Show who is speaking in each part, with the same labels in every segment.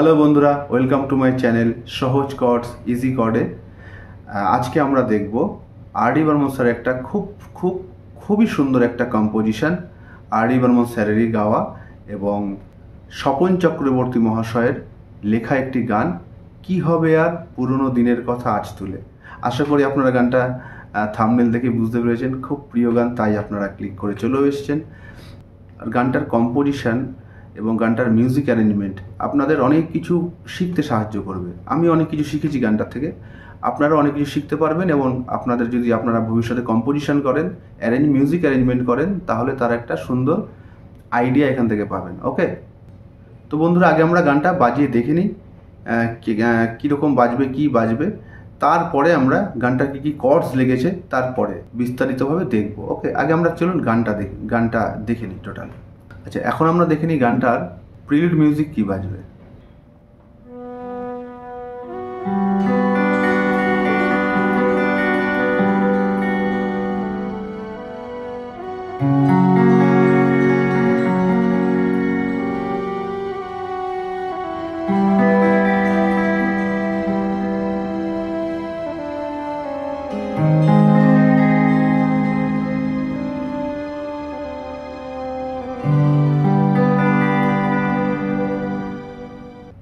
Speaker 1: Hello বন্ধুরা, welcome to my channel সহজ chords easy কর্ডে। আজকে আমরা দেখব আর.ডি. বর্মন স্যার একটা খুবই সুন্দর একটা কম্পোজিশন, আর.ডি. বর্মন স্যারেরই গাওয়া এবং স্বপন চক্রবর্তী মহাশয়ের লেখা একটি গান, কি হবে আর পুরনো দিনের কথা আজ তুলে। আশা করি আপনারা গানটা থাম্বনেল দেখে বুঝতে পেরেছেন, খুব প্রিয় গান, তাই আপনারা ক্লিক করে চলেও এসেছেন। আর গানটার কম্পোজিশন এবং গানটার মিউজিক অ্যারেঞ্জমেন্ট আপনাদের অনেক কিছু শিখতে সাহায্য করবে। আমি অনেক কিছু শিখেছি গানটার থেকে, আপনারা অনেক কিছু শিখতে পারবেন এবং আপনাদের যদি আপনারা ভবিষ্যতে কম্পোজিশন করেন, মিউজিক অ্যারেঞ্জমেন্ট করেন, তাহলে তার একটা সুন্দর আইডিয়া এখান থেকে পাবেন। ওকে, তো বন্ধুরা আগে আমরা গানটা বাজিয়ে দেখে নিই কীরকম বাজবে, কি বাজবে, তারপরে আমরা গানটা কী কর্ডস লেগেছে তারপরে বিস্তারিতভাবে দেখব। ওকে, আগে আমরা চলুন গানটা দেখে নিই টোটাল। আচ্ছা, এখন আমরা দেখে নিই গানটার প্রিলুড মিউজিক কি বাজবে।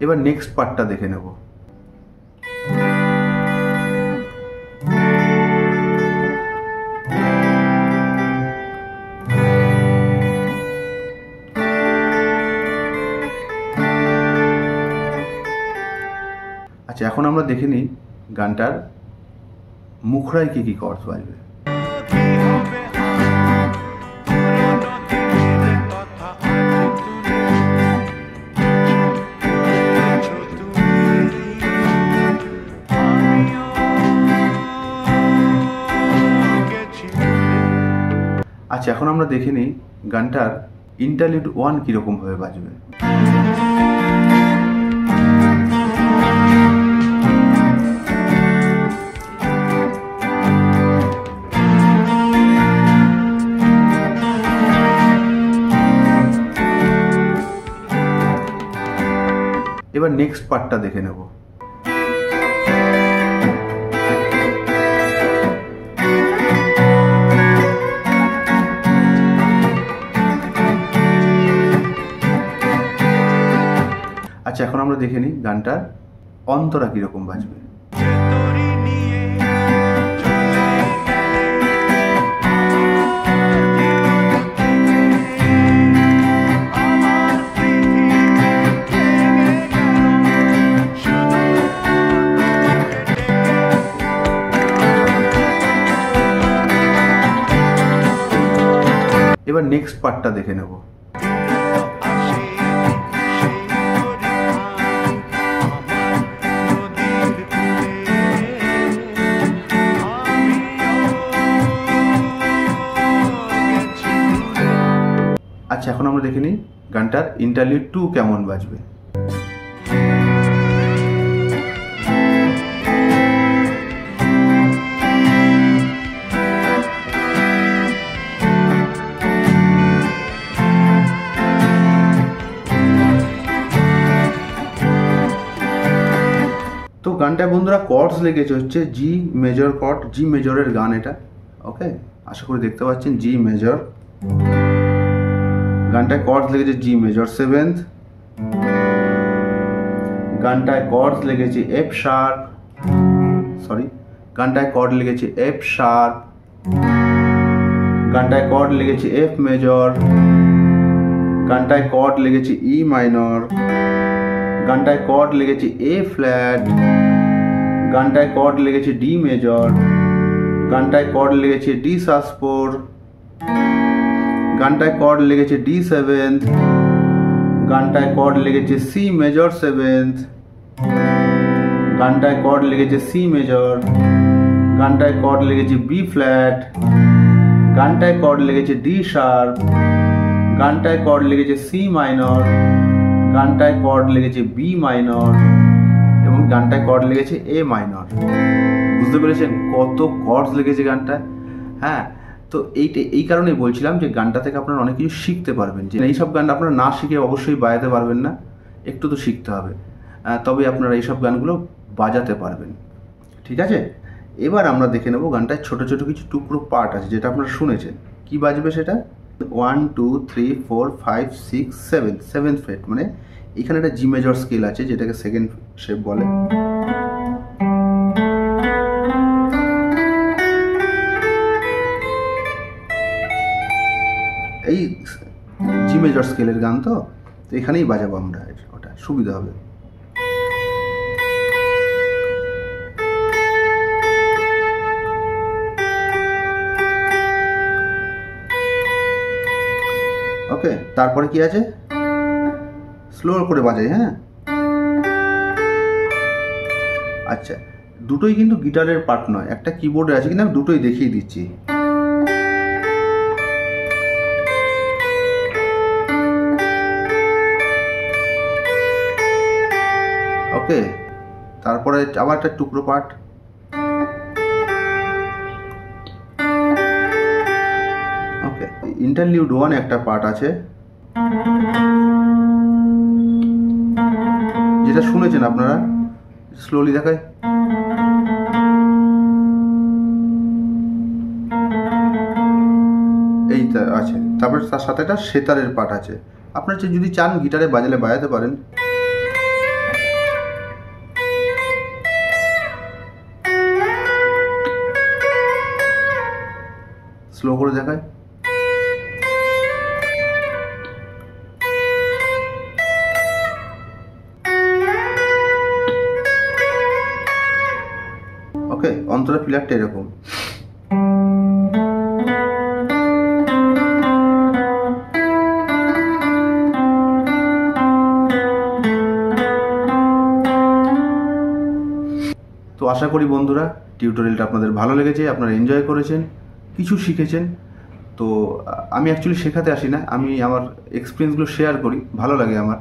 Speaker 1: এবার নেক্সট পার্টটা দেখে নেব। আচ্ছা, এখন আমরা দেখে নিই গানটার মুখরায় কি কর্ডস বাজবে। আচ্ছা, এখন আমরা দেখে নিই গানটার ইন্টারলিউড 1 কীরকমভাবে বাজবে। এবার নেক্সট পার্টটা দেখে নেব। আচ্ছা, এখন আমরা দেখে নিই গানটার অন্তরা কীরকম বাজবে। এবার নেক্সট পার্টটা দেখে নেব। আচ্ছা, এখন আমরা দেখে নিই গানটার ইন্টারলিউড 2 কেমন বাজবে। তো গানটায় বন্ধুরা কর্ডস লেগেছে হচ্ছে জি মেজর কর্ড, জি মেজরের গান এটা। ওকে, আশা করি দেখতে পাচ্ছেন জি মেজর। গানটায় কর্ডস লেগেছে জি মেজর 7th, গানটায় কর্ডস লেগেছে এফ শার্প, গানটায় কর্ড লেগেছে এফ শার্প, গানটায় কর্ড লেগেছে এফ মেজর, গানটায় কর্ড লেগেছে ই মাইনর, গানটায় কর্ড লেগেছে এ ফ্ল্যাট, গানটায় কর্ড লেগেছে ডি মেজর, গানটায় কর্ড লেগেছে ডি সাসপোর, গানটায় কর্ড লেগেছে D7, গানটায় কর্ড লেগেছে সি মেজর 7th, গানটায় কর্ড লেগেছে সি মেজর, গানটায় কর্ড লেগেছে বি ফ্ল্যাট, গানটায় কর্ড লেগেছে ডি শার্প, গানটায় কর্ড লেগেছে সি মাইনর, গানটায় কর্ড লেগেছে বি মাইনর এবং গানটায় কর্ড লেগেছে এ মাইনর। বুঝতে পেরেছেন কত কর্ডস লেগেছে গানটায়? হ্যাঁ, তো এই কারণেই বলছিলাম যে গানটা থেকে আপনারা অনেক কিছু শিখতে পারবেন। যে এইসব গান আপনারা না শিখে অবশ্যই বাজাতে পারবেন না, একটু তো শিখতে হবে। তবে আপনারা এইসব গানগুলো বাজাতে পারবেন। ঠিক আছে, এবার আমরা দেখে নেব গানটায় ছোট ছোট কিছু টুকরো পার্ট আছে যেটা আপনারা শুনেছেন। কি বাজবে সেটা? 1 2 3 4 5 6 7, 7th ফ্রেট, মানে এখানে একটা জি মেজর স্কেল আছে যেটাকে সেকেন্ড শেপ বলে। এই জি মেজর স্কেলের গান তো এখানেই বাজাবো আমরা, ওটা সুবিধা হবে। ওকে, তারপরে কি আছে? স্লো করে বাজাই। হ্যাঁ, আচ্ছা, দুটোই কিন্তু গিটারের পার্ট নয়, একটা কিবোর্ডে আছে, কিন্তু আমি দুটোই দেখিয়ে দিচ্ছি। ওকে, তারপরে আবার একটা টুকরো পার্ট। ওকে, ইন্টারলিউড 1 একটা পার্ট আছে যেটা শুনেছেন আপনারা, স্লোলি দেখায়। এইটা আছে, তারপরে তার সাথে একটা সেতারের পার্ট আছে। আপনার যদি চান গিটারে বাজালে বাজাতে পারেন। স্লো করে দেখায়। ওকে, অন্তরা প্লেয়ারটা এরকম। তো আশা করি বন্ধুরা টিউটোরিয়ালটা আপনাদের ভালো লেগেছে, আপনারা এনজয় করেছেন, কিছু শিখেছেন। তো আমি অ্যাকচুয়ালি শেখাতে আসি না, আমি আমার এক্সপিরিয়েন্সগুলো শেয়ার করি, ভালো লাগে আমার।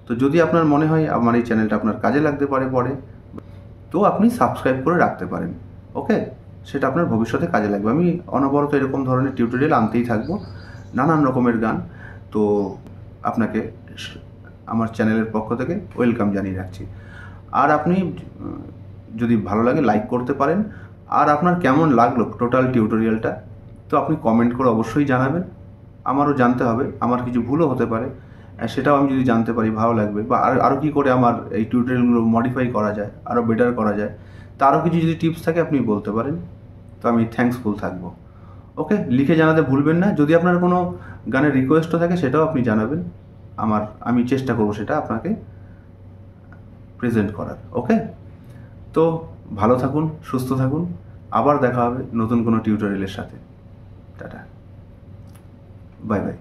Speaker 1: তো যদি আপনার মনে হয় আমার এই চ্যানেলটা আপনার কাজে লাগতে পারে পরে, তো আপনি সাবস্ক্রাইব করে রাখতে পারেন। ওকে, সেটা আপনার ভবিষ্যতে কাজে লাগবে। আমি অনবরত এরকম ধরনের টিউটোরিয়াল আনতেই থাকবো, নানান রকমের গান। তো আপনাকে আমার চ্যানেলের পক্ষ থেকে ওয়েলকাম জানিয়ে রাখছি। আর আপনি যদি ভালো লাগে লাইক করতে পারেন। আর আপনার কেমন লাগলো টোটাল টিউটোরিয়ালটা, তো আপনি কমেন্ট করে অবশ্যই জানাবেন। আমারও জানতে হবে, আমার কিছু ভুলও হতে পারে, সেটাও আমি যদি জানতে পারি ভালো লাগবে। বা আরও কী করে আমার এই টিউটোরিয়ালগুলো মডিফাই করা যায়, আরও বেটার করা যায়, তারও কিছু যদি টিপস থাকে আপনি বলতে পারেন, তো আমি থ্যাঙ্কসফুল থাকবো। ওকে, লিখে জানাতে ভুলবেন না। যদি আপনার কোনো গানের রিকোয়েস্টও থাকে সেটাও আপনি জানাবেন, আমি চেষ্টা করবো সেটা আপনাকে প্রেজেন্ট করার। ওকে, তো ভালো থাকুন, সুস্থ থাকুন, আবার দেখা হবে নতুন কোনো টিউটোরিয়ালের সাথে। Tata, bye bye.